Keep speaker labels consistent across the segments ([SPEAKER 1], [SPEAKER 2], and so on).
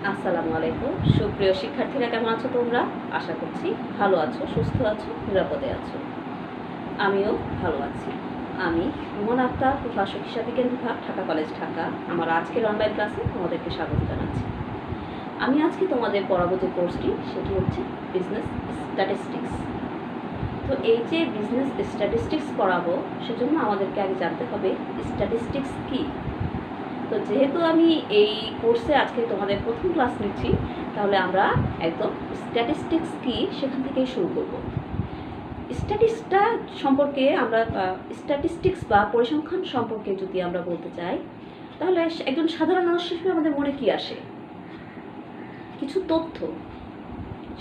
[SPEAKER 1] আসসালামু আলাইকুম। সুপ্রিয় শিক্ষার্থীরা, কেমন আছো তোমরা? আশা করছি ভালো আছো, সুস্থ আছো, নিরাপদে আছো। আমিও ভালো আছি। আমি রুমন আক্তার, প্রভাষক হিসাববিজ্ঞান বিভাগ, ঢাকা কলেজ, ঢাকা। আমার আজকের অনলাইন ক্লাসে তোমাদেরকে স্বাগত জানাচ্ছি। আমি আজকে তোমাদের পড়াবো যে কোর্সটি, সেটি হচ্ছে বিজনেস স্ট্যাটিস্টিক্স। তো এই যে বিজনেস স্ট্যাটিস্টিক্স পড়াবো, সেজন্য আমাদেরকে আগে জানতে হবে স্ট্যাটিস্টিক্স কী। তো যেহেতু আমি এই কোর্সে আজকে তোমাদের প্রথম ক্লাস নিচ্ছি, তাহলে আমরা একদম স্ট্যাটিস্টিক্স কি সেখান থেকেই শুরু করব। স্ট্যাটিস্টিক্সটা সম্পর্কে আমরা স্ট্যাটিস্টিক্স বা পরিসংখ্যান সম্পর্কে যদি আমরা বলতে চাই, তাহলে একজন সাধারণ মানুষ হিসেবে আমাদের মনে কি আসে? কিছু তথ্য।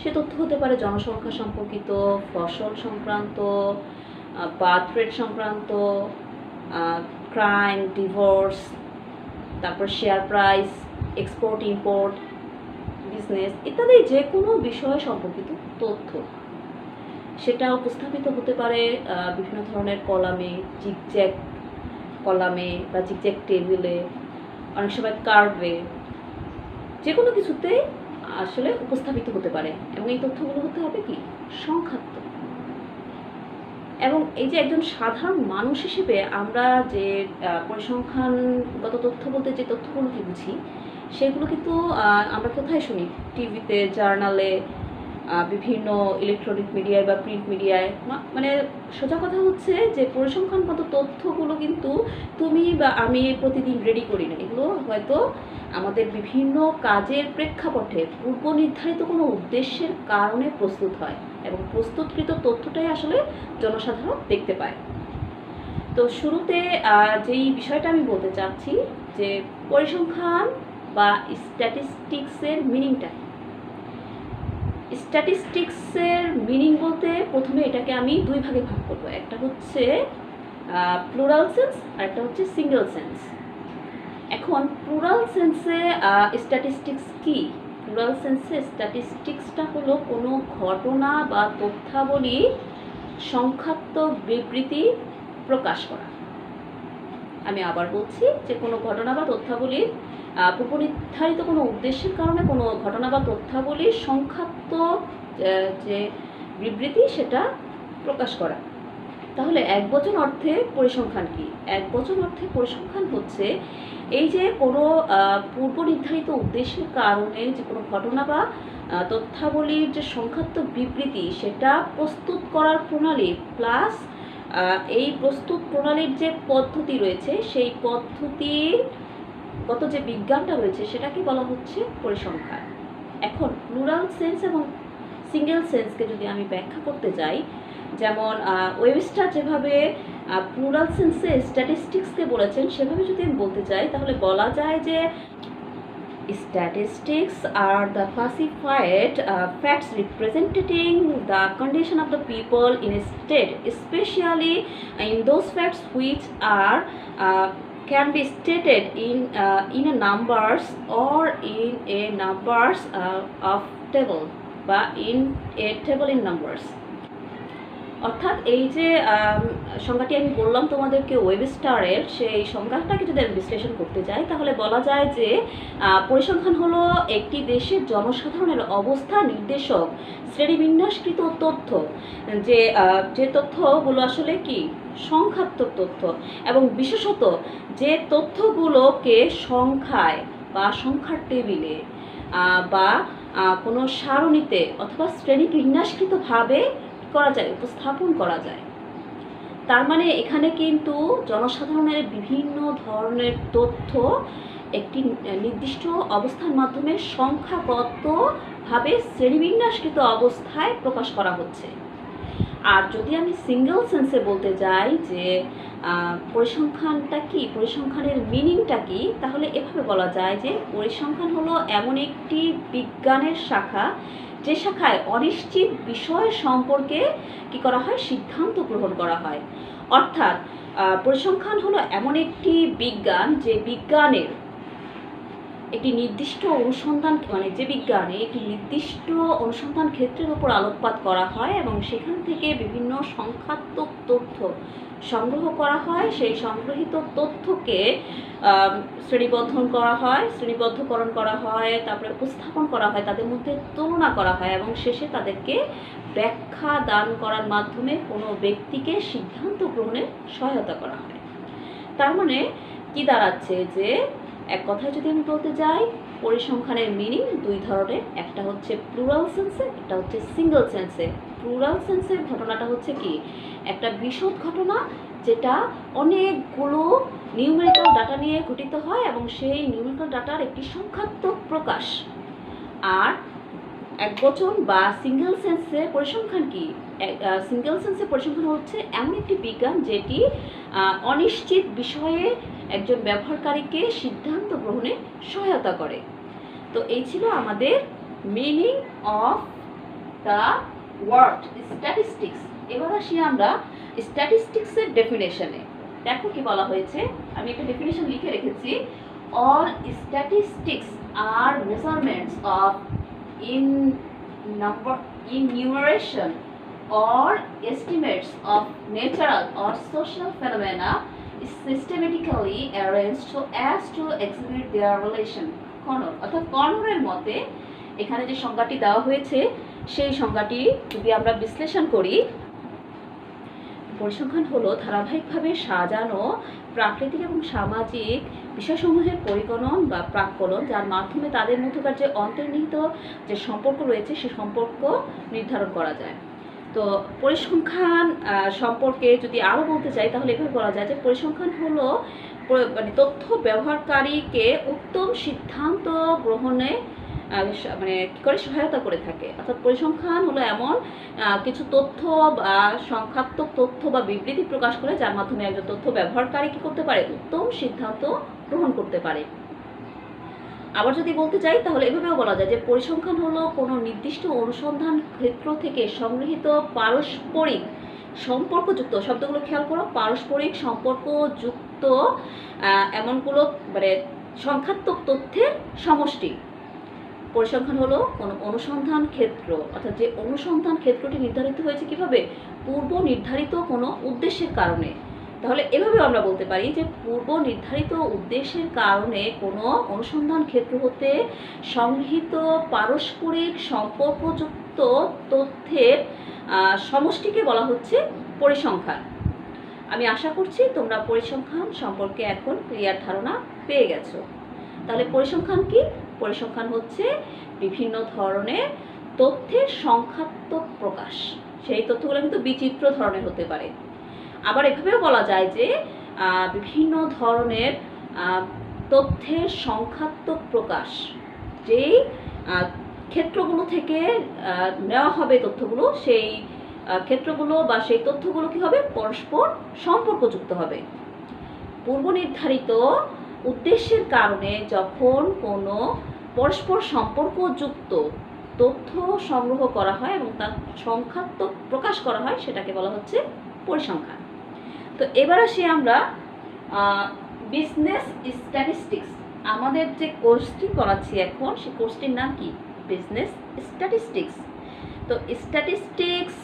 [SPEAKER 1] সে তথ্য হতে পারে জনসংখ্যা সম্পর্কিত, ফসল সংক্রান্ত, বার্থ রেট সংক্রান্ত, ক্রাইম, ডিভোর্স, তারপর share price, export import, business ইত্যাদি যে কোনো বিষয় সম্পর্কিত তথ্য। সেটা উপস্থাপিত হতে পারে বিভিন্ন ধরনের কলামে, জিগজ্যাগ কলামে বা জিগজ্যাগ টেবিলে, অনেক সময় কার্ভে, যে কোনো কিছুতে আসলে উপস্থাপিত হতে পারে। এবং এই তথ্যগুলো হতে হবে কি সংখ্যাত্মক। এবং এই যে একজন সাধারণ মানুষ হিসেবে আমরা যে পরিসংখ্যানগত তথ্য বলতে যে তথ্যগুলোকে বুঝি, সেগুলো কিন্তু আমরা কোথায় শুনি? টিভিতে, জার্নালে, বিভিন্ন ইলেকট্রনিক মিডিয়ায় বা প্রিন্ট মিডিয়ায়। মানে সোজা কথা হচ্ছে যে পরিসংখ্যানগত তথ্যগুলো কিন্তু তুমি বা আমি প্রতিদিন রেডি করি না। এগুলো হয়তো আমাদের বিভিন্ন কাজের প্রেক্ষাপটে পূর্ব নির্ধারিত কোনো উদ্দেশ্যের কারণে প্রস্তুত হয়, এবং প্রস্তুতকৃত তথ্যটাই আসলে জনসাধারণ দেখতে পায়। তো শুরুতে যেই বিষয়টা আমি বলতে চাচ্ছি যে পরিসংখ্যান বা স্ট্যাটিস্টিক্সের মিনিংটা। স্ট্যাটিস্টিক্সের মিনিং বলতে প্রথমে এটাকে আমি দুই ভাগে ভাগ করব। একটা হচ্ছে প্লুরাল সেন্স আর একটা হচ্ছে সিঙ্গেল সেন্স। এখন প্লুরাল সেন্সে স্ট্যাটিস্টিক্স কি? প্লুরাল সেন্সে স্ট্যাটিস্টিক্সটা হলো কোনো ঘটনা বা তথ্যাবলী সংখ্যাত্মক বিবৃতি প্রকাশ করা। আমি আবার বলছি যে কোনো ঘটনা বা তথ্যাবলীর পূর্বনির্ধারিত কোনো উদ্দেশ্যের কারণে কোনো ঘটনা বা তথ্যাবলীর সংখ্যাত্মক যে বিবৃতি, সেটা প্রকাশ করা। তাহলে একবচন অর্থে পরিসংখ্যান কি? একবচন অর্থে পরিসংখ্যান হচ্ছে এই যে কোনো পূর্ব নির্ধারিত উদ্দেশ্যের কারণে যে কোনো ঘটনা বা তথ্যাবলীর যে সংখ্যাত্মক বিবৃতি, সেটা প্রস্তুত করার প্রণালী প্লাস এই প্রস্তুত প্রণালীর যে পদ্ধতি রয়েছে, সেই পদ্ধতির গত যে বিজ্ঞানটা রয়েছে, সেটাকে বলা হচ্ছে পরিসংখ্যান। এখন প্লুরাল সেন্স এবং সিঙ্গেল সেন্সকে যদি আমি ব্যাখ্যা করতে যাই, যেমন ওয়েবস্টার যেভাবে প্লুরাল সেন্সে স্ট্যাটিস্টিক্সকে বলেছেন, সেভাবে যদি আমি বলতে চাই, তাহলে বলা যায় যে statistics are the classified facts representing the condition of the people in a state, especially in those facts which are can be stated in a numbers or in a numbers of table বা in a table in numbers। অর্থাৎ এই যে সংজ্ঞাটি আমি বললাম তোমাদেরকে ওয়েবস্টারের, সেই সংজ্ঞাটাকে যদি আমি বিশ্লেষণ করতে যাই, তাহলে বলা যায় যে পরিসংখ্যান হলো একটি দেশের জনসাধারণের অবস্থা নির্দেশক শ্রেণীবিন্যাসকৃত তথ্য, যে তথ্যগুলো আসলে কি সংখ্যাত্মক তথ্য, এবং বিশেষত যে তথ্যগুলোকে সংখ্যায় বা সংখ্যার টেবিলে বা কোনো সারণীতে অথবা শ্রেণীবিন্যাসকৃতভাবে করা যায়, উপস্থাপন করা যায়। তার মানে এখানে কিন্তু জনসাধারণের বিভিন্ন ধরনের তথ্য একটি নির্দিষ্ট অবস্থার মাধ্যমে সংখ্যাগতভাবে শ্রেণীবিন্যাসকৃত অবস্থায় প্রকাশ করা হচ্ছে। আর যদি আমি সিঙ্গেল সেন্সে বলতে যাই যে পরিসংখ্যানটা কি, পরিসংখ্যানের মিনিংটা কি, তাহলে এভাবে বলা যায় যে পরিসংখ্যান হলো এমন একটি বিজ্ঞানের শাখা, যে শাখায় অনিশ্চিত বিষয় সম্পর্কে কি করা হয়, সিদ্ধান্ত গ্রহণ করা হয়। অর্থাৎ পরিসংখ্যান হলো এমন একটি বিজ্ঞান, যে বিজ্ঞানের একটি নির্দিষ্ট অনুসন্ধান মানে যে বিজ্ঞানে একটি নির্দিষ্ট অনুসন্ধান ক্ষেত্রের উপর আলোকপাত করা হয় এবং সেখান থেকে বিভিন্ন সংখ্যাত্মক তথ্য সংগ্রহ করা হয়। সেই সংগ্রহীত তথ্যকে শ্রেণীবদ্ধকরণ করা হয়, তারপরে উপস্থাপন করা হয়, তাদের মধ্যে তুলনা করা হয় এবং শেষে তাদেরকে ব্যাখ্যা দান করার মাধ্যমে কোনো ব্যক্তিকে সিদ্ধান্ত গ্রহণে সহায়তা করা হয়। তার মানে কি দাঁড়াচ্ছে যে এক কথায় যদি আমি বলতে যাই, পরিসংখ্যানের মিনিং দুই ধরনের, একটা হচ্ছে প্লুরাল সেন্সে, একটা হচ্ছে সিঙ্গেল সেন্সে। প্লুরাল সেন্সের ঘটনাটা হচ্ছে কি একটা বিশদ ঘটনা যেটা অনেকগুলো নিউমেরিক্যাল ডাটা নিয়ে গঠিত হয় এবং সেই নিউমেরিক্যাল ডাটার একটি সংখ্যাত্মক প্রকাশ। আর একবচন বা সিঙ্গেল সেন্সে পরিসংখ্যান কি? সিঙ্গেল সেন্সে পরিসংখ্যান হচ্ছে এমন একটি বিজ্ঞান যেটি অনিশ্চিত বিষয়ে একজন ব্যবহারকারীকে সিদ্ধান্ত গ্রহণে সহায়তা করে। তো এই ছিল আমাদের meaning of the word statistics. এবার আসি আমরা স্ট্যাটিস্টিক্সের ডেফিনেশনে। দেখো কি বলা হয়েছে, আমি একটা ডেফিনেশন লিখে রেখেছি। All statistics are measurements of enumeration or estimates of natural or social phenomena is systematically arranged so as to exhibit their relation. Corner অর্থাৎ কর্নরের মতে এখানে যে সংজ্ঞাটি দেওয়া হয়েছে সেই সংজ্ঞাটি যদি আমরা বিশ্লেষণ করি, পরিসংখ্যান হলো ধারাবাহিকভাবে সাজানো প্রাকৃতিক এবং সামাজিক বিষয়সমূহের পরিগণন বা প্রাক্কলন, যার মাধ্যমে তাদের মধ্যকার যে অন্তর্নিহিত যে সম্পর্ক রয়েছে সে সম্পর্ক নির্ধারণ করা যায়। তো পরিসংখ্যান সম্পর্কে যদি আরও বলতে চাই তাহলে এভাবে বলা যায় যে পরিসংখ্যান হলো মানে তথ্য ব্যবহারকারীকে উত্তম সিদ্ধান্ত গ্রহণে মানে কী করে সহায়তা করে থাকে। অর্থাৎ পরিসংখ্যান হলো এমন কিছু তথ্য বা সংখ্যাত্মক তথ্য বা বিবৃতি প্রকাশ করে যার মাধ্যমে একজন তথ্য ব্যবহারকারী কী করতে পারে, উত্তম সিদ্ধান্ত গ্রহণ করতে পারে। আবার যদি বলতে চাই তাহলে এভাবেও বলা যায় যে পরিসংখ্যান হলো কোনো নির্দিষ্ট অনুসন্ধান ক্ষেত্র থেকে সংগৃহীত পারস্পরিক সম্পর্কযুক্ত, শব্দগুলো খেয়াল করো, পারস্পরিক সম্পর্কযুক্ত এমনগুলো মানে সংখ্যাত্মক তথ্যের সমষ্টি। পরিসংখ্যান হলো কোনো অনুসন্ধান ক্ষেত্র, অর্থাৎ যে অনুসন্ধান ক্ষেত্রটি নির্ধারিত হয়েছে কিভাবে, পূর্ব নির্ধারিত কোনো উদ্দেশ্যের কারণে। তাহলে এভাবেও আমরা বলতে পারি যে পূর্ব নির্ধারিত উদ্দেশ্যের কারণে কোনো অনুসন্ধান ক্ষেত্র হতে সংগৃহীত পারস্পরিক সম্পর্কযুক্ত তথ্যের সমষ্টিকে বলা হচ্ছে পরিসংখ্যান। আমি আশা করছি তোমরা পরিসংখ্যান সম্পর্কে এখন ক্লিয়ার ধারণা পেয়ে গেছো। তাহলে পরিসংখ্যান কি? পরিসংখ্যান হচ্ছে বিভিন্ন ধরনের তথ্যের সংখ্যাত্মক প্রকাশ। সেই তথ্যগুলো কিন্তু বিচিত্র ধরনের হতে পারে। আবার এভাবেও বলা যায় যে বিভিন্ন ধরনের তথ্যের সংখ্যাত্মক প্রকাশ, যেই ক্ষেত্রগুলো থেকে নেওয়া হবে তথ্যগুলো, সেই ক্ষেত্রগুলো বা সেই তথ্যগুলো কী হবে, পরস্পর সম্পর্কযুক্ত হবে। পূর্ব নির্ধারিত উদ্দেশ্যের কারণে যখন কোনো পরস্পর সম্পর্কযুক্ত তথ্য সংগ্রহ করা হয় এবং তার সংখ্যাত্মক প্রকাশ করা হয় সেটাকে বলা হচ্ছে পরিসংখ্যান। তো এবার আসি আমরা বিজনেস স্ট্যাটিস্টিক্স। আমাদের যে কোর্সটি করাচ্ছি এখন সেই কোর্সটির নাম কি? Business statistics. তো স্ট্যাটিস্টিক্স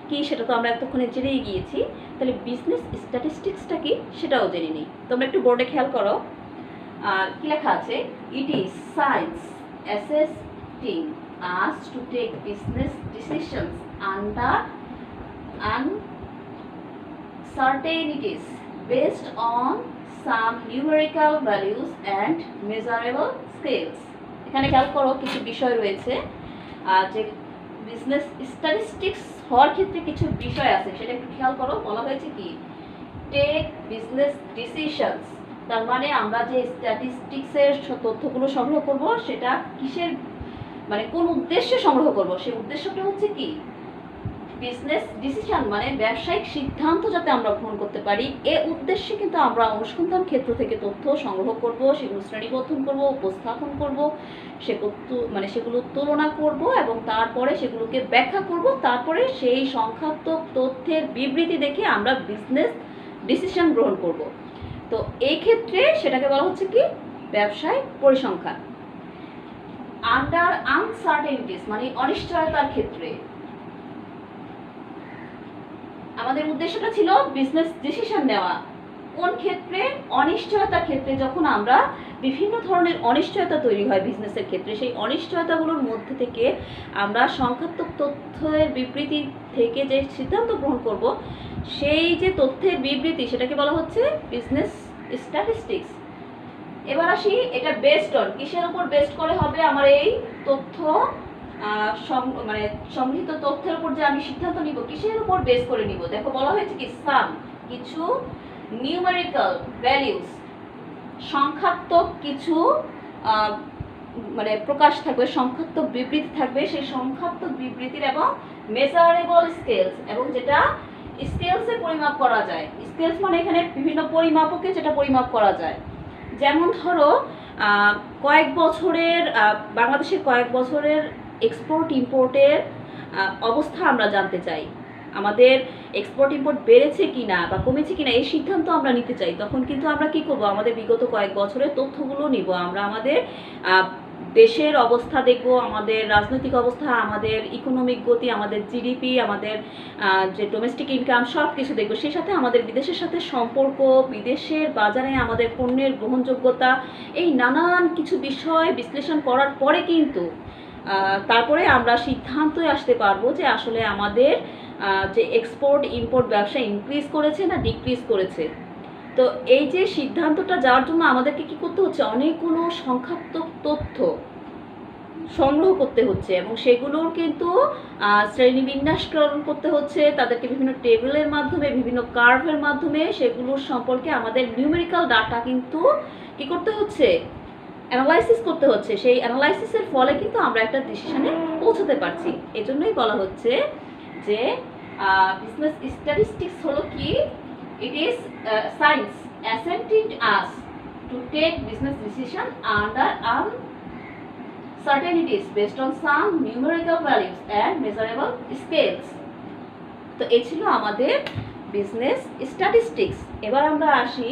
[SPEAKER 1] কি সেটা তো আমরা এতক্ষণে জেনেই গিয়েছি, তাহলে বিজনেস স্ট্যাটিস্টিক্সটা কি সেটাও জেনে নিই। তোমরা একটু বোর্ডে খেয়াল করো কি লেখা আছে, it is science assisting us to take business decisions under uncertainties based on some numerical values and measurable scales. এখানে খেয়াল করো কিছু বিষয় রয়েছে যে বিজনেস স্ট্যাটিস্টিক্স হওয়ার ক্ষেত্রে কিছু বিষয় আছে, সেটা একটু খেয়াল করো। বলা হয়েছে কি, টেক বিজনেস ডিসিশনস। তার মানে আমরা যে স্ট্যাটিস্টিক্সের তথ্যগুলো সংগ্রহ করব সেটা কিসের মানে কোন উদ্দেশ্যে সংগ্রহ করব, সেই উদ্দেশ্যটা হচ্ছে কি বিজনেস ডিসিশন, মানে ব্যবসায়িক সিদ্ধান্ত যাতে আমরা গ্রহণ করতে পারি। এ উদ্দেশ্যে কিন্তু আমরা অনুসন্ধান ক্ষেত্র থেকে তথ্য সংগ্রহ করব, সেগুলো শ্রেণীবদ্ধন করব, উপস্থাপন করব, সেগুলো তুলনা করব এবং তারপরে সেগুলোকে ব্যাখ্যা করব। তারপরে সেই সংখ্যাত্মক তথ্যের বিবৃতি দেখে আমরা বিজনেস ডিসিশন গ্রহণ করব। তো এই ক্ষেত্রে সেটাকে বলা হচ্ছে কি ব্যবসায় পরিসংখ্যান। আন্ডার আনসার্টেনিটিস মানে অনিশ্চয়তার ক্ষেত্রে, আমাদের উদ্দেশ্যটা ছিল বিজনেস ডিসিশন নেওয়া। কোন ক্ষেত্রে? অনিশ্চয়তার ক্ষেত্রে। যখন আমরা বিভিন্ন ধরনের অনিশ্চয়তা তৈরি হয় বিজনেসের ক্ষেত্রে, সেই অনিশ্চয়তাগুলোর মধ্যে থেকে আমরা সংখ্যাত্মক তথ্যের বিবৃতি থেকে যে সিদ্ধান্ত গ্রহণ করব, সেই যে তথ্যের বিবৃতি সেটাকে বলা হচ্ছে বিজনেস স্ট্যাটিস্টিক্স। এবার আসি, এটা বেসড অন কিসের উপর বেসড করে হবে আমার এই তথ্য, মানে সংগৃহীত তথ্যের উপর যে আমি সিদ্ধান্ত নিব, কিসের উপর বেস করে নিব? দেখো বলা হয়েছে কি সাম, কিছু নিউমেরিক্যাল ভ্যালিউস, সংখ্যাত্মক কিছু মানে প্রকাশ থাকবে, সংখ্যাত্মক বিবৃতি থাকবে, সেই সংখ্যাত্মক বিবৃতির এবং মেজারেবল স্কেলস, এবং যেটা স্কেলসে পরিমাপ করা যায়। স্কেলস মানে এখানে বিভিন্ন পরিমাপকে যেটা পরিমাপ করা যায়। যেমন ধরো কয়েক বছরের বাংলাদেশের কয়েক বছরের এক্সপোর্ট ইম্পোর্টের অবস্থা আমরা জানতে চাই, আমাদের এক্সপোর্ট ইম্পোর্ট বেড়েছে কিনা বা কমেছে কিনা এই সিদ্ধান্ত আমরা নিতে চাই। তখন কিন্তু আমরা কি করব? আমাদের বিগত কয়েক বছরের তথ্যগুলো নিব, আমরা আমাদের দেশের অবস্থা দেখব, আমাদের রাজনৈতিক অবস্থা, আমাদের ইকোনমিক গতি, আমাদের জিডিপি, আমাদের যে ডোমেস্টিক ইনকাম, সব কিছু দেখব। সেই সাথে আমাদের বিদেশের সাথে সম্পর্ক, বিদেশের বাজারে আমাদের পণ্যের গ্রহণযোগ্যতা, এই নানান কিছু বিষয় বিশ্লেষণ করার পরে কিন্তু তারপরে আমরা সিদ্ধান্তে আসতে পারবো যে আসলে আমাদের যে এক্সপোর্ট ইম্পোর্ট ব্যবসা ইনক্রিজ করেছে না ডিক্রিজ করেছে। তো এই যে সিদ্ধান্তটা যাওয়ার জন্য আমাদেরকে কি করতে হচ্ছে? অনেকগুলো সংখ্যাত্মক তথ্য সংগ্রহ করতে হচ্ছে, এবং সেগুলোর কিন্তু শ্রেণীবিন্যাসকরণ করতে হচ্ছে, তাদেরকে বিভিন্ন টেবিলের মাধ্যমে, বিভিন্ন কার্ভের মাধ্যমে সেগুলোর সম্পর্কে আমাদের নিউমেরিক্যাল ডাটা কিন্তু কি করতে হচ্ছে? অ্যানালাইসিস করতে হচ্ছে। সেই অ্যানালাইসিসের ফলে কিন্তু আমরা একটা ডিসিশনে পৌঁছাতে পারছি। এজন্যই বলা হচ্ছে যে বিজনেস স্ট্যাটিস্টিক্স হলো কি? It is science assisting us to take business decision under uncertainties based on some numerical values and measurable scales. তো এই ছিল আমাদের বিজনেস স্ট্যাটিস্টিক্স। এবার আমরা আসি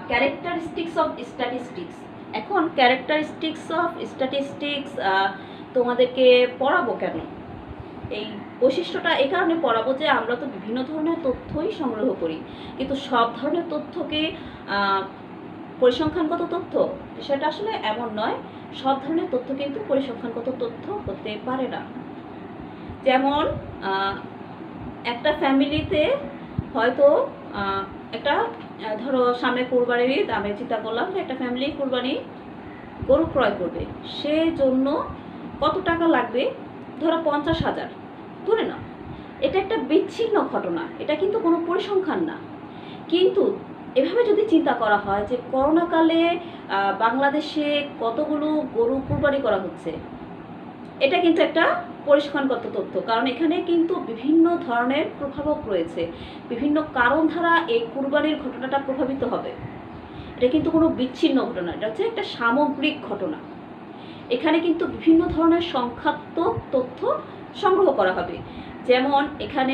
[SPEAKER 1] ক্যারেক্টারিস্টিক্স অফ স্ট্যাটিস্টিক্স। এখন ক্যারেক্টারিস্টিক্স অফ স্ট্যাটিস্টিক্স তোমাদেরকে পড়াবো কেন? এই বৈশিষ্ট্যটা এই কারণে পড়াবো যে আমরা তো বিভিন্ন ধরনের তথ্যই সংগ্রহ করি, কিন্তু সব ধরনের তথ্যকে পরিসংখ্যানগত তথ্য, সেটা আসলে এমন নয়। সব ধরনের তথ্য কিন্তু পরিসংখ্যানগত তথ্য হতে পারে না। যেমন একটা ফ্যামিলিতে হয়তো একটা ধরো সামনে কুরবানির ঈদ, আমি চিন্তা করলাম যে একটা ফ্যামিলি কুরবানি গরু ক্রয় করবে, সেজন্য কত টাকা লাগবে? ধরো 50,000 ধরে নাও। এটা একটা বিচ্ছিন্ন ঘটনা, এটা কিন্তু কোনো পরিসংখ্যান না। কিন্তু এভাবে যদি চিন্তা করা হয় যে করোনাকালে বাংলাদেশে কতগুলো গরু কুরবানি করা হচ্ছে, এটা কিন্তু একটা পরিসংখ্যানগত তথ্য, কারণ এখানে কিন্তু বিভিন্ন ধরনের প্রভাবক রয়েছে, বিভিন্ন কারণ দ্বারা এই কুরবানির ঘটনাটা প্রভাবিত হবে। এটা কিন্তু কোনো বিচ্ছিন্ন ঘটনা, এটা হচ্ছে একটা সামগ্রিক ঘটনা। এখানে কিন্তু বিভিন্ন ধরনের সংখ্যাত্মক তথ্য সংগ্রহ করা হবে। যেমন এখানে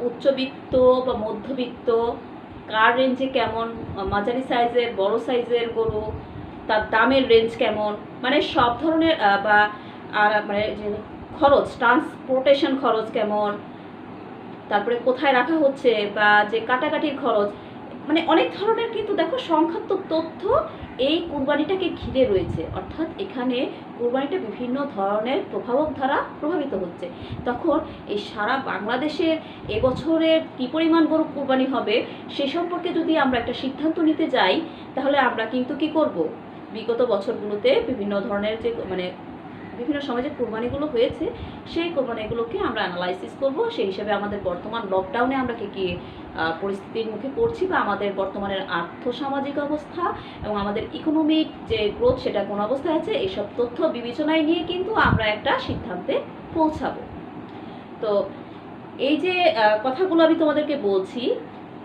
[SPEAKER 1] উচ্চবিত্ত বা মধ্যবিত্ত, কার রেঞ্জে কেমন, মাঝারি সাইজের, বড় সাইজের গরু, তার দামের রেঞ্জ কেমন, মানে সব ধরনের বা মানে যে খরচ, ট্রান্সপোর্টেশন খরচ কেমন, তারপরে কোথায় রাখা হচ্ছে, বা যে কাটাকাটির খরচ, মানে অনেক ধরনের কিন্তু দেখো সংখ্যাত্মক তথ্য এই কুরবানিটাকে ঘিরে রয়েছে। অর্থাৎ এখানে কুরবানিটা বিভিন্ন ধরনের প্রভাবক দ্বারা প্রভাবিত হচ্ছে। তখন এই সারা বাংলাদেশের এবছরের কী পরিমাণ গরু কুরবানি হবে সে সম্পর্কে যদি আমরা একটা সিদ্ধান্ত নিতে যাই, তাহলে আমরা কিন্তু কি করব? বিগত বছরগুলোতে বিভিন্ন ধরনের যে মানে বিভিন্ন সময় যে কোরবানিগুলো হয়েছে সেই কোরবানিগুলোকে আমরা অ্যানালাইসিস করব। সেই হিসাবে আমাদের বর্তমান লকডাউনে আমরা কি পরিস্থিতির মুখে পড়ছি, বা আমাদের বর্তমানের আর্থসামাজিক অবস্থা এবং আমাদের ইকোনমিক যে গ্রোথ সেটা কোন অবস্থায় আছে, এইসব তথ্য বিবেচনায় নিয়ে কিন্তু আমরা একটা সিদ্ধান্তে পৌঁছাবো। তো এই যে কথাগুলো আমি তোমাদেরকে বলছি,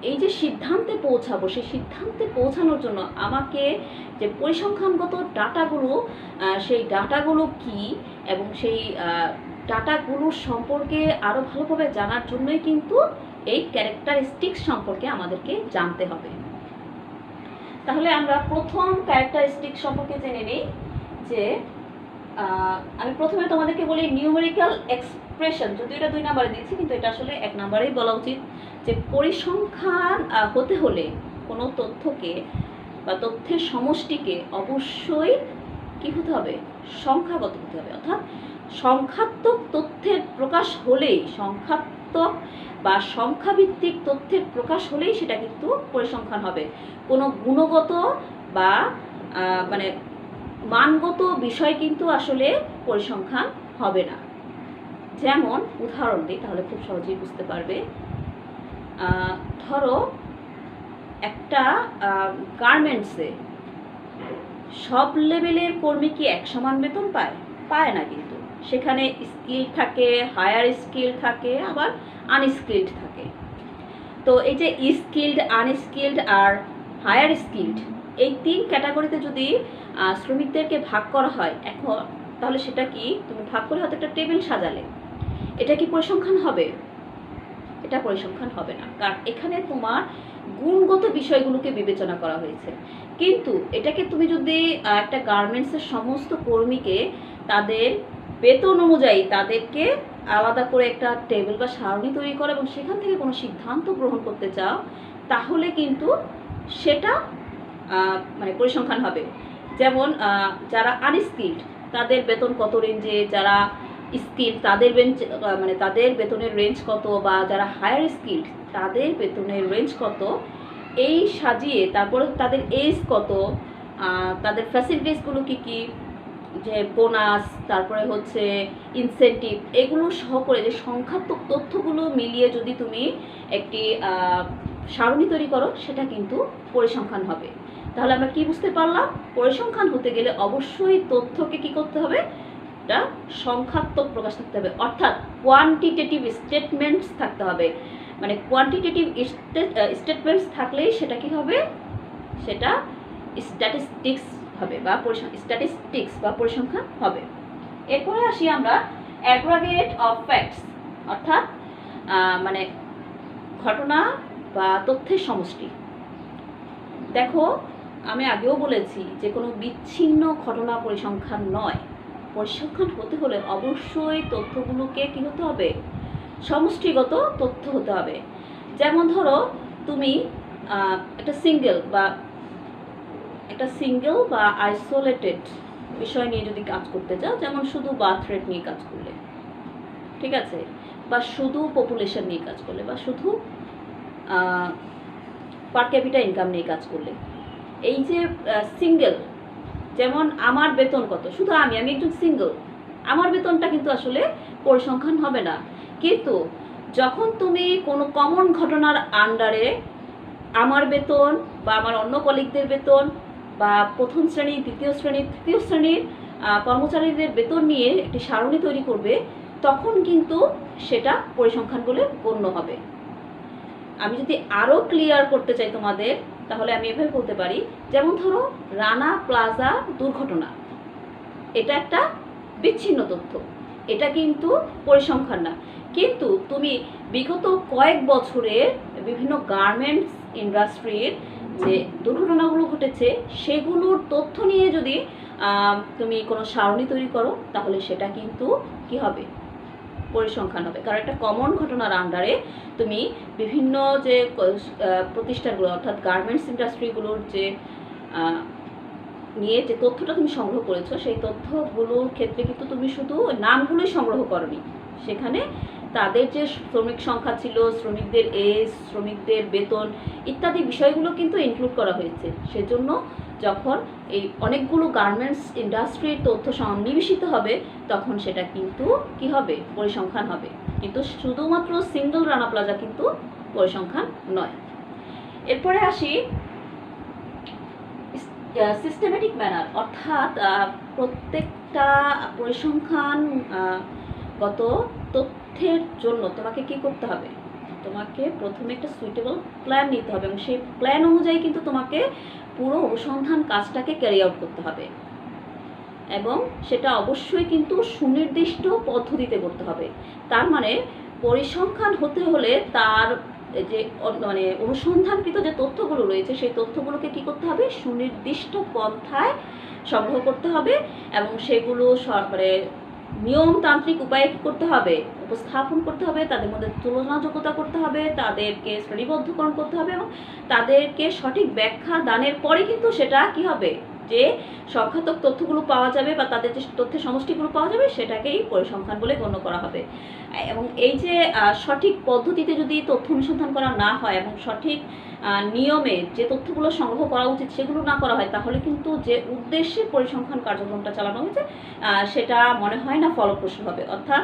[SPEAKER 1] এই যে সিদ্ধান্তে পৌঁছাবো, সেই সিদ্ধান্তে পৌঁছানোর জন্য আমাকে যে পরিসংখ্যানগত ডাটাগুলো, সেই ডাটাগুলো কি এবং সেই ডাটাগুলোর সম্পর্কে আরও ভালোভাবে জানার জন্যই কিন্তু এই ক্যারেক্টারিস্টিক্স সম্পর্কে আমাদেরকে জানতে হবে। তাহলে আমরা প্রথম ক্যারেক্টারিস্টিক সম্পর্কে জেনে নিই যে আমি প্রথমে তোমাদেরকে বলি নিউমেরিক্যাল এক্সপ্রেশন, যদি এটা 2 নম্বরে দিচ্ছি কিন্তু এটা আসলে 1 নম্বরেই বলা উচিত, যে পরিসংখ্যান হতে হলে কোনো তথ্যকে বা তথ্যের সমষ্টিকে অবশ্যই কি হতে হবে, সংখ্যাগত হতে হবে। অর্থাৎ সংখ্যাত্মক তথ্যের প্রকাশ হলেই, সংখ্যাত্মক বা সংখ্যাভিত্তিক তথ্যের প্রকাশ হলেই সেটা কিন্তু পরিসংখ্যান হবে। কোনো গুণগত বা মানে মানগত বিষয় কিন্তু আসলে পরিসংখ্যান হবে না। যেমন উদাহরণ দিই তাহলে খুব সহজেই বুঝতে পারবে। ধরো একটা গার্মেন্টসে সব লেভেলের কর্মী কি এক সমান বেতন পায়? পায় না, কিন্তু সেখানে স্কিল থাকে, হায়ার স্কিল থাকে, আবার আনস্কিল্ড থাকে। তো এই যে স্কিল্ড, আনস্কিল্ড আর হায়ার স্কিল্ড, এই 3 ক্যাটাগরিতে যদি শ্রমিকদেরকে ভাগ করা হয় এখন, তাহলে সেটা কি তুমি ভাগ করে হয়তো একটা টেবিল সাজালে, এটা কি পরিসংখ্যান হবে? এটা পরিসংখ্যান হবে না, কারণ এখানে তোমার গুণগত বিষয়গুলোকে বিবেচনা করা হয়েছে। কিন্তু এটাকে তুমি যদি একটা গার্মেন্টসের সমস্ত কর্মীকে তাদের বেতন অনুযায়ী তাদেরকে আলাদা করে একটা টেবিল বা সারণী তৈরি করো এবং সেখান থেকে কোনো সিদ্ধান্ত গ্রহণ করতে চাও, তাহলে কিন্তু সেটা মানে পরিসংখ্যান হবে। যেমন যারা আনস্কিল্ড তাদের বেতন কত রেঞ্জে, যারা স্কিল তাদের মানে তাদের বেতনের রেঞ্জ কত, বা যারা হায়ার স্কিল্ড তাদের বেতনের রেঞ্জ কত, এই সাজিয়ে তারপরে তাদের এজ কত, তাদের ফ্যাসিলিটিসগুলো কী কী, যে বোনাস, তারপরে হচ্ছে ইনসেন্টিভ, এগুলো সহ করে যে সংখ্যাত্মক তথ্যগুলো মিলিয়ে যদি তুমি একটি সারণী তৈরি করো, সেটা কিন্তু পরিসংখ্যান হবে। তাহলে আমরা কি বুঝতে পারলাম? পরিসংখ্যান হতে গেলে অবশ্যই তথ্যকে কি করতে হবে, এটা সংখ্যাত্মক প্রকাশ থাকতে হবে, অর্থাৎ কোয়ান্টিটেটিভ স্টেটমেন্টস থাকতে হবে। মানে কোয়ান্টিটেটিভ স্টেটমেন্টস থাকলেই সেটা কি হবে, সেটা স্ট্যাটিস্টিক্স হবে বা স্ট্যাটিস্টিক্স বা পরিসংখ্যান হবে। এরপরে আসি আমরা অ্যাগ্রিগেট অফ ফ্যাক্টস, অর্থাৎ মানে ঘটনা বা তথ্যের সমষ্টি। দেখো আমি আগেও বলেছি যে কোনো বিচ্ছিন্ন ঘটনা পরিসংখ্যান নয়। পরিসংখ্যান হতে হলে অবশ্যই তথ্যগুলোকে কী হতে হবে, সমষ্টিগত তথ্য হতে হবে। যেমন ধরো তুমি একটা সিঙ্গেল বা আইসোলেটেড বিষয় নিয়ে যদি কাজ করতে চাও, যেমন শুধু বার্থ রেট নিয়ে কাজ করলে, ঠিক আছে, বা শুধু পপুলেশন নিয়ে কাজ করলে, বা শুধু পার ক্যাপিটা ইনকাম নিয়ে কাজ করলে, এই যে সিঙ্গেল, যেমন আমার বেতন কত, শুধু আমি একজন সিঙ্গেল, আমার বেতনটা কিন্তু আসলে পরিসংখ্যান হবে না। কিন্তু যখন তুমি কোনো কমন ঘটনার আন্ডারে আমার বেতন বা আমার অন্য কলিগদের বেতন বা প্রথম শ্রেণী, দ্বিতীয় শ্রেণী, তৃতীয় শ্রেণীর কর্মচারীদের বেতন নিয়ে একটি সারণী তৈরি করবে, তখন কিন্তু সেটা পরিসংখ্যান বলে গণ্য হবে। আমি যদি আরও ক্লিয়ার করতে চাই তোমাদের, তাহলে আমি এভাবে বলতে পারি, যেমন ধরো রানা প্লাজা দুর্ঘটনা, এটা একটা বিচ্ছিন্ন তথ্য, এটা কিন্তু পরিসংখ্যান না। কিন্তু তুমি বিগত কয়েক বছরে বিভিন্ন গার্মেন্টস ইন্ডাস্ট্রির যে দুর্ঘটনাগুলো ঘটেছে সেগুলোর তথ্য নিয়ে যদি তুমি কোনো সারণী তৈরি করো, তাহলে সেটা কিন্তু কি হবে, পরিসংখ্যান হবে। কারণ একটা কমন ঘটনার আন্ডারে তুমি বিভিন্ন যে প্রতিষ্ঠানগুলো, অর্থাৎ গার্মেন্টস ইন্ডাস্ট্রিগুলোর যে নিয়ে যে তথ্যটা তুমি সংগ্রহ করেছো, সেই তথ্যগুলোর ক্ষেত্রে কিন্তু তুমি শুধু নামগুলোই সংগ্রহ করনি, সেখানে তাদের যে শ্রমিক সংখ্যা ছিল, শ্রমিকদের এজ, শ্রমিকদের বেতন ইত্যাদি বিষয়গুলো কিন্তু ইনক্লুড করা হয়েছে। সেজন্য যখন এই অনেকগুলো গার্মেন্টস ইন্ডাস্ট্রির তথ্য সন্নিবেশিত হবে, তখন সেটা কিন্তু কি হবে, পরিসংখ্যান হবে। কিন্তু শুধুমাত্র সিঙ্গেল রানা প্লাজা কিন্তু পরিসংখ্যান নয়। এরপরে আসি সিস্টেমেটিক ম্যানার, অর্থাৎ প্রত্যেকটা পরিসংখ্যানগত তথ্যের জন্য তোমাকে কি করতে হবে, তোমাকে প্রথমে একটা সুইটেবল প্ল্যান নিতে হবে এবং সেই প্ল্যান অনুযায়ী কিন্তু তোমাকে পুরো অনুসন্ধান কাজটাকে ক্যারি আউট করতে হবে এবং সেটা অবশ্যই কিন্তু সুনির্দিষ্ট পদ্ধতিতে করতে হবে। তার মানে পরিসংখ্যান হতে হলে তার যে মানে অনুসন্ধানকৃত যে তথ্যগুলো রয়েছে সেই তথ্যগুলোকে কি করতে হবে, সুনির্দিষ্ট পন্থায় সংগ্রহ করতে হবে এবং সেগুলো মানে নিয়মতান্ত্রিক উপায়ে কী করতে হবে, উপস্থাপন করতে হবে, তাদের মধ্যে তুলনাযোগ্যতা করতে হবে, তাদেরকে শ্রেণীবদ্ধকরণ করতে হবে এবং তাদেরকে সঠিক ব্যাখ্যা দানের পরে কিন্তু সেটা কি হবে, যে সংখ্যাত্মক তথ্যগুলো পাওয়া যাবে বা তাদের যে তথ্যের সমষ্টিগুলো পাওয়া যাবে সেটাকেই পরিসংখ্যান বলে গণ্য করা হবে। এবং এই যে সঠিক পদ্ধতিতে যদি তথ্য অনুসন্ধান করা না হয় এবং সঠিক নিয়মে যে তথ্যগুলো সংগ্রহ করা উচিত সেগুলো না করা হয়, তাহলে কিন্তু যে উদ্দেশ্যে পরিসংখ্যান কার্যক্রমটা চালানো হয়েছে সেটা মনে হয় না ফলপ্রসূ হবে। অর্থাৎ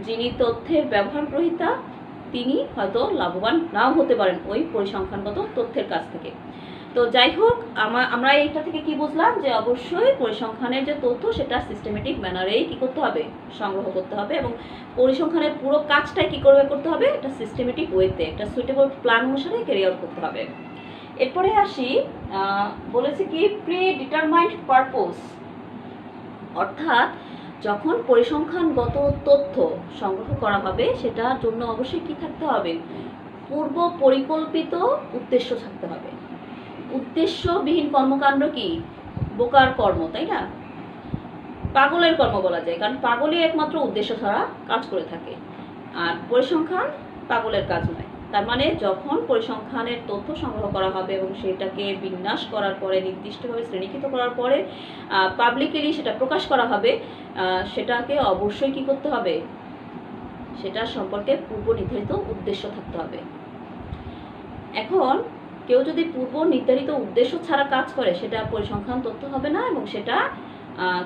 [SPEAKER 1] যিনি তথ্যের ব্যবহার গ্রহীতা তিনি হয়তো লাভবান নাও হতে পারেন ওই পরিসংখ্যানগত তথ্যের কাছ থেকে। তো যাই হোক, আমরা এইটা থেকে কি বুঝলাম, যে অবশ্যই পরিসংখ্যানের যে তথ্য সেটা সিস্টেমেটিক ম্যানারেই কি করতে হবে, সংগ্রহ করতে হবে এবং পরিসংখ্যানের পুরো কাজটাই কি করতে হবে, একটা সিস্টেমেটিক ওয়েতে একটা সুইটেবল প্ল্যান অনুসারে ক্যারি আউট করতে হবে। এরপরে আসি, বলেছে কি প্রি ডিটারমাইন্ড পারপোজ, অর্থাৎ যখন পরিসংখ্যানগত তথ্য সংগ্রহ করা হবে সেটার জন্য অবশ্যই কি থাকতে হবে, পূর্ব পরিকল্পিত উদ্দেশ্য থাকতে হবে। উদ্দেশ্যবিহীন কর্মকাণ্ড কি বোকার কর্ম, তাই না, পাগলের কর্ম বলা যায়, কারণ পাগলই একমাত্র উদ্দেশ্য ছাড়া কাজ করে থাকে, আর পরিসংখ্যান পাগলের কাজ নয়। তার মানে যখন পরিসংখ্যানের তথ্য সংগ্রহ করা হবে এবং সেটাকে বিন্যাস করার পরে নির্দিষ্টভাবে শ্রেণীকৃত করার পরে পাবলিকলি সেটা প্রকাশ করা হবে, সেটাকে অবশ্যই কি করতে হবে, সেটা সম্পর্কে পূর্ব নির্ধারিত উদ্দেশ্য থাকতে হবে। এখন কেউ যদি পূর্ব নির্ধারিত উদ্দেশ্য ছাড়া কাজ করে সেটা পরিসংখ্যান তথ্য হবে না এবং সেটা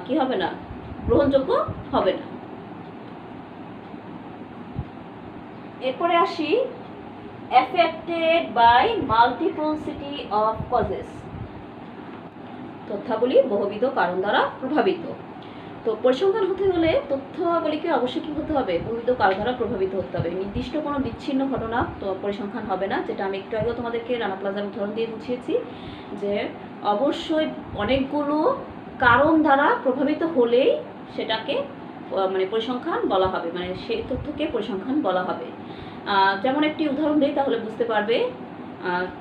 [SPEAKER 1] কি হবে না, গ্রহণযোগ্য হবে না। এরপরে আসি, affected by multiplicity of causes, তথ্যাবলী বহুবিধ কারণ দ্বারা প্রভাবিত। তো পরিসংখ্যান হতে হলে তথ্যাবলীকে অবশ্যই কি হতে হবে, বহুবিধ কারণ দ্বারা প্রভাবিত হতে হবে। নির্দিষ্ট কোনো বিচ্ছিন্ন ঘটনা তো পরিসংখ্যান হবে না, যেটা আমি একটু আগেও তোমাদেরকে রানা প্লাজার উদাহরণ দিয়ে বুঝিয়েছি, যে অবশ্যই অনেকগুলো কারণ দ্বারা প্রভাবিত হলেই সেটাকে মানে পরিসংখ্যান বলা হবে, মানে সেই তথ্যকে পরিসংখ্যান বলা হবে। যেমন একটি উদাহরণ দিই তাহলে বুঝতে পারবে।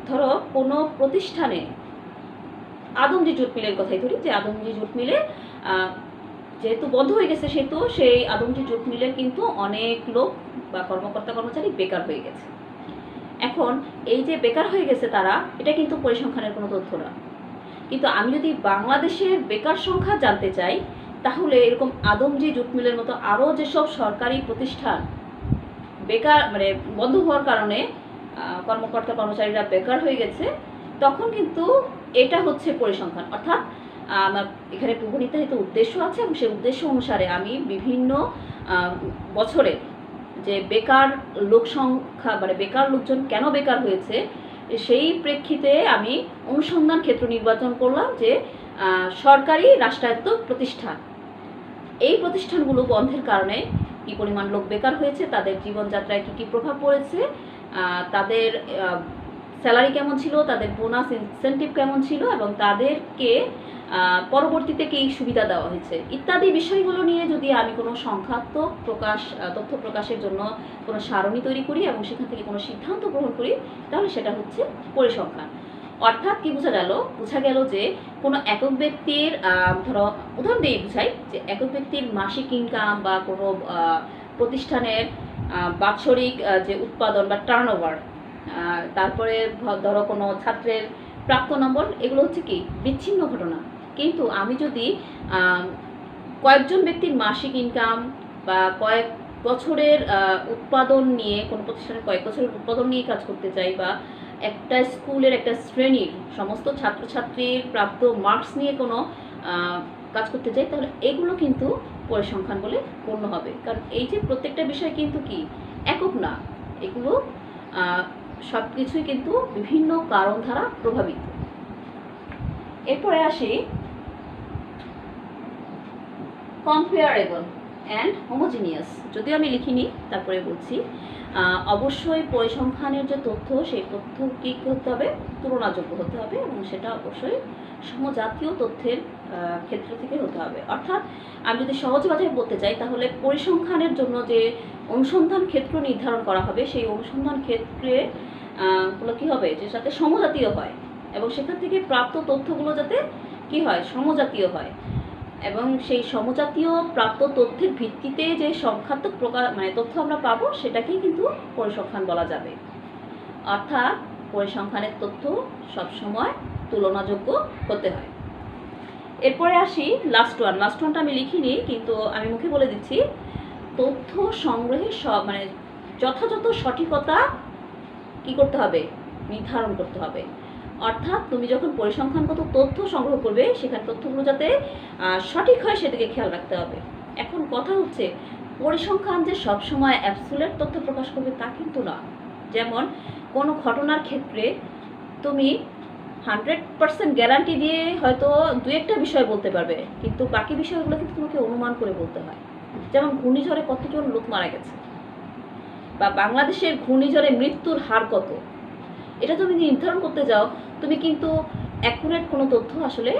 [SPEAKER 1] ধরো কোনো প্রতিষ্ঠানে আদমজি জুট মিলের কথাই ধরি, যে আদমজি জুট মিলে যেহেতু বন্ধ হয়ে গেছে সেহেতু সেই আদমজি জুট মিলের কিন্তু অনেক লোক বা কর্মকর্তা কর্মচারী বেকার হয়ে গেছে। এখন এই যে বেকার হয়ে গেছে তারা, এটা কিন্তু পরিসংখ্যানের কোনো তথ্য না, কিন্তু আমি যদি বাংলাদেশের বেকার সংখ্যা জানতে চাই তাহলে এরকম আদমজি জুট মিলের মতো আরও যেসব সরকারি প্রতিষ্ঠান বেকার মানে বন্ধ হওয়ার কারণে কর্মকর্তা কর্মচারীরা বেকার হয়ে গেছে, তখন কিন্তু এটা হচ্ছে পরিসংখ্যান। অর্থাৎ আমার এখানে পূর্ব নির্ধারিত উদ্দেশ্য আছে এবং সেই উদ্দেশ্য অনুসারে আমি বিভিন্ন বছরে যে বেকার লোক সংখ্যা মানে বেকার লোকজন কেন বেকার হয়েছে সেই প্রেক্ষিতে আমি অনুসন্ধান ক্ষেত্র নির্বাচন করলাম, যে সরকারি রাষ্ট্রায়ত্ত প্রতিষ্ঠান, এই প্রতিষ্ঠানগুলো বন্ধের কারণে কী পরিমাণ লোক বেকার হয়েছে, তাদের জীবনযাত্রায় কী কী প্রভাব পড়েছে, তাদের স্যালারি কেমন ছিল, তাদের বোনাস ইনসেন্টিভ কেমন ছিল এবং তাদেরকে পরবর্তীতে কী সুবিধা দেওয়া হয়েছে ইত্যাদি বিষয়গুলো নিয়ে যদি আমি কোনো সংখ্যাত্মক তথ্য প্রকাশের জন্য কোনো সারণী তৈরি করি এবং সেখান থেকে কোনো সিদ্ধান্ত গ্রহণ করি, তাহলে সেটা হচ্ছে পরিসংখ্যান। অর্থাৎ কি বোঝা গেল যে কোনো একক ব্যক্তির ধরো উদাহরণ দিয়ে বুঝাই, যে একক ব্যক্তির মাসিক ইনকাম বা কোনো প্রতিষ্ঠানের বাৎসরিক যে উৎপাদন বা টার্নওভার, তারপরে ধরো কোনো ছাত্রের প্রাপ্ত নম্বর, এগুলো হচ্ছে কি বিচ্ছিন্ন ঘটনা। কিন্তু আমি যদি কয়েকজন ব্যক্তির মাসিক ইনকাম বা কয়েক বছরের উৎপাদন নিয়ে, কোনো প্রতিষ্ঠানের কয়েক বছরের উৎপাদন নিয়ে কাজ করতে চাই, বা একটা স্কুলের একটা শ্রেণীর সমস্ত ছাত্রছাত্রীর প্রাপ্ত মার্কস নিয়ে কোনো কাজ করতে চাই, তাহলে এগুলো কিন্তু পরিসংখ্যান বলে গণ্য হবে। কারণ এই যে প্রত্যেকটা বিষয় কিন্তু কি একক না, এগুলো সব কিছুই কিন্তু বিভিন্ন কারণ দ্বারা প্রভাবিত। এরপরে আসি, কম্পেয়ারেবল অ্যান্ড হোমোজিনিয়াস, যদিও আমি লিখিনি তারপরে বলছি। অবশ্যই পরিসংখ্যানের যে তথ্য সেই তথ্য কী হতে হবে, তুলনাযোগ্য হতে হবে এবং সেটা অবশ্যই সমজাতীয় তথ্যের ক্ষেত্র থেকে হতে হবে। অর্থাৎ আমি যদি সহজ ভাষায় বলতে চাই তাহলে পরিসংখ্যানের জন্য যে অনুসন্ধান ক্ষেত্র নির্ধারণ করা হবে সেই অনুসন্ধান ক্ষেত্রে গুলো কী হবে, যে সাথে সমজাতীয় হয়, এবং সেখান থেকে প্রাপ্ত তথ্যগুলো যাতে কী হয়, সমজাতীয় হয়, এবং সেই সমজাতীয় প্রাপ্ত তথ্যের ভিত্তিতে যে সংখ্যাত্মক প্রকার মানে তথ্য আমরা পাবো সেটাকেই কিন্তু পরিসংখ্যান বলা যাবে। অর্থাৎ পরিসংখ্যানের তথ্য সবসময় তুলনাযোগ্য হতে হয়। এরপরে আসি লাস্ট ওয়ানটা আমি লিখিনি, কিন্তু আমি মুখে বলে দিচ্ছি। তথ্য সংগ্রহের মানে যথাযথ সঠিকতা কি করতে হবে, নির্ধারণ করতে হবে। অর্থাৎ তুমি যখন পরিসংখ্যানগত তথ্য সংগ্রহ করবে, সেখানে তথ্যগুলো যাতে সঠিক হয় সেদিকে খেয়াল রাখতে হবে। এখন কথা হচ্ছে, পরিসংখ্যান যে সবসময় অ্যাবসোলিউট তথ্য প্রকাশ করবে তা কিন্তু না। যেমন কোনো ঘটনার ক্ষেত্রে তুমি 100% গ্যারান্টি দিয়ে হয়তো দু একটা বিষয় বলতে পারবে, কিন্তু বাকি বিষয়গুলো কিন্তু তোমাকে অনুমান করে বলতে হয়। যেমন ঘূর্ণিঝড়ে কতজন লোক মারা গেছে, বা বাংলাদেশের ঘূর্ণিঝড়ে মৃত্যুর হার কত, এটা তুমি নির্ধারণ করতে যাও, তুমি কিন্তু অ্যাকুরেট কোনো তথ্য আসলে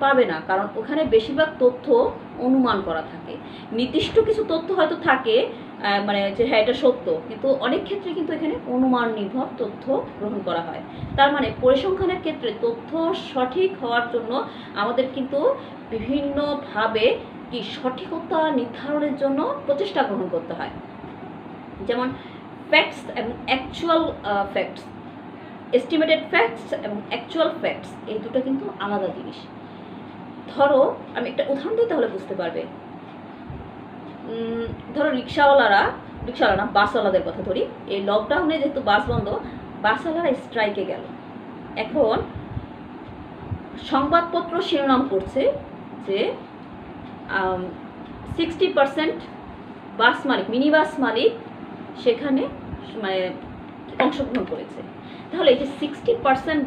[SPEAKER 1] পাবে না, কারণ ওখানে বেশিরভাগ তথ্য অনুমান করা থাকে। নির্দিষ্ট কিছু তথ্য হয়তো থাকে মানে যে হ্যাঁ এটা সত্য, কিন্তু অনেক ক্ষেত্রে কিন্তু এখানে অনুমান নির্ভর তথ্য গ্রহণ করা হয়। তার মানে পরিসংখ্যানের ক্ষেত্রে তথ্য সঠিক হওয়ার জন্য আমাদের কিন্তু বিভিন্নভাবে কি সঠিকতা নির্ধারণের জন্য প্রচেষ্টা গ্রহণ করতে হয়। যেমন ফ্যাক্টস এবং অ্যাকচুয়াল ফ্যাক্টস, এস্টিমেটেড ফ্যাক্টস এবং অ্যাকচুয়াল ফ্যাক্টস, এই দুটো কিন্তু আলাদা জিনিস। ধরো আমি একটা উদাহরণ দিই, তাহলে বুঝতে পারবে। ধরো রিক্সাওয়ালা না, বাসওয়ালাদের কথা ধরি। এই লকডাউনে যেহেতু বাস বন্ধ, বাসওয়ালারা স্ট্রাইকে গেল। এখন সংবাদপত্র শিরোনাম করছে যে 60% বাস মালিক, মিনি বাস মালিক সেখানে মানে অংশগ্রহণ করেছে। তাহলে এই যে 60%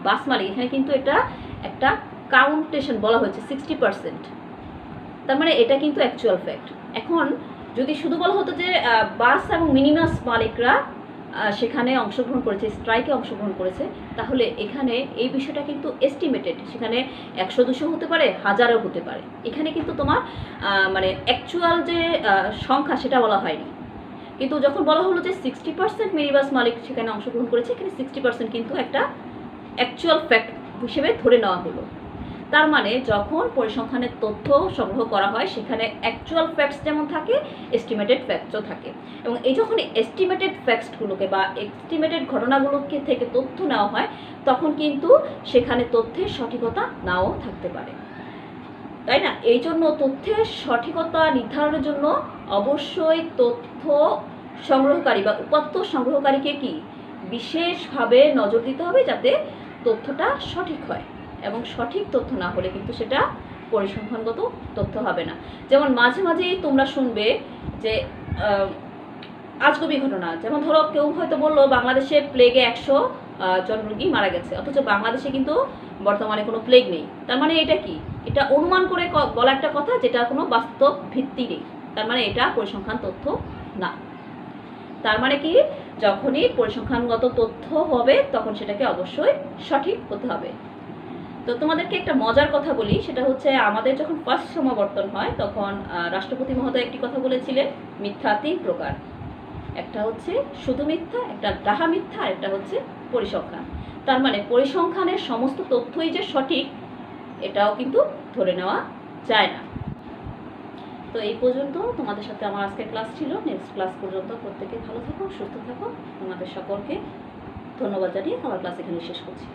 [SPEAKER 1] বাস মালিক, এখানে কিন্তু এটা একটা কাউন্টেশন বলা হয়েছে 60%, তার মানে এটা কিন্তু অ্যাকচুয়াল ফ্যাক্ট। এখন যদি শুধু বলা হতো যে বাস এবং মিনি বাস মালিকরা সেখানে অংশগ্রহণ করেছে, স্ট্রাইকে অংশগ্রহণ করেছে, তাহলে এখানে এই বিষয়টা কিন্তু এস্টিমেটেড, সেখানে 100-200 হতে পারে, 1000ও হতে পারে। এখানে কিন্তু তোমার মানে অ্যাকচুয়াল যে সংখ্যা সেটা বলা হয়নি। কিন্তু যখন বলা হলো যে 60% মিনি বাস মালিক সেখানে অংশগ্রহণ করেছে, এখানে 60% কিন্তু একটা অ্যাকচুয়াল ফ্যাক্ট হিসেবে ধরে নেওয়া হলো। তার মানে যখন পরিসংখ্যানের তথ্য সংগ্রহ করা হয়, সেখানে অ্যাকচুয়াল ফ্যাক্টস যেমন থাকে, এস্টিমেটেড ফ্যাক্টসও থাকে। এবং এই যখন এস্টিমেটেড ফ্যাক্টসগুলোকে বা এস্টিমেটেড ঘটনাগুলোকে থেকে তথ্য নেওয়া হয়, তখন কিন্তু সেখানে তথ্যের সঠিকতা নাও থাকতে পারে, তাই না? এই জন্য তথ্যের সঠিকতা নির্ধারণের জন্য অবশ্যই তথ্য সংগ্রহকারী বা উপাত্ত সংগ্রহকারীকে কি বিশেষভাবে নজর দিতে হবে, যাতে তথ্যটা সঠিক হয়। এবং সঠিক তথ্য না হলে কিন্তু সেটা পরিসংখ্যানগত তথ্য হবে না। যেমন মাঝে মাঝেই তোমরা শুনবে যে আজগুবি ঘটনা, যেমন ধরো কেউ হয়তো বললো বাংলাদেশে প্লেগে 100 জন রোগী মারা গেছে, অথচ বাংলাদেশে কিন্তু বর্তমানে কোনো প্লেগ নেই। তার মানে এটা কি, এটা অনুমান করে বলা একটা কথা, যেটা কোনো বাস্তব ভিত্তি নেই। তার মানে এটা পরিসংখ্যান তথ্য না। তার মানে কি, যখনই পরিসংখ্যানগত তথ্য হবে তখন সেটাকে অবশ্যই সঠিক হতে হবে। তো তোমাদেরকে একটা মজার কথা বলি, সেটা হচ্ছে আমাদের যখন ফার্স্ট সমাবর্তন হয় তখন রাষ্ট্রপতি মহোদয় একটি কথা বলেছিলেন, মিথ্যা 3 প্রকার। একটা হচ্ছে শুধু মিথ্যা, একটা ডাহা মিথ্যা, আর একটা হচ্ছে পরিসংখ্যান। তার মানে পরিসংখ্যানের সমস্ত তথ্যই যে সঠিক এটাও কিন্তু ধরে নেওয়া যায় না। তো এই পর্যন্ত তোমাদের সাথে আমার আজকের ক্লাস ছিল। নেক্সট ক্লাস পর্যন্ত প্রত্যেকে ভালো থাকো, সুস্থ থাকো। তোমাদের সকলকে ধন্যবাদ জানিয়ে আমার ক্লাস এখানে শেষ করছি।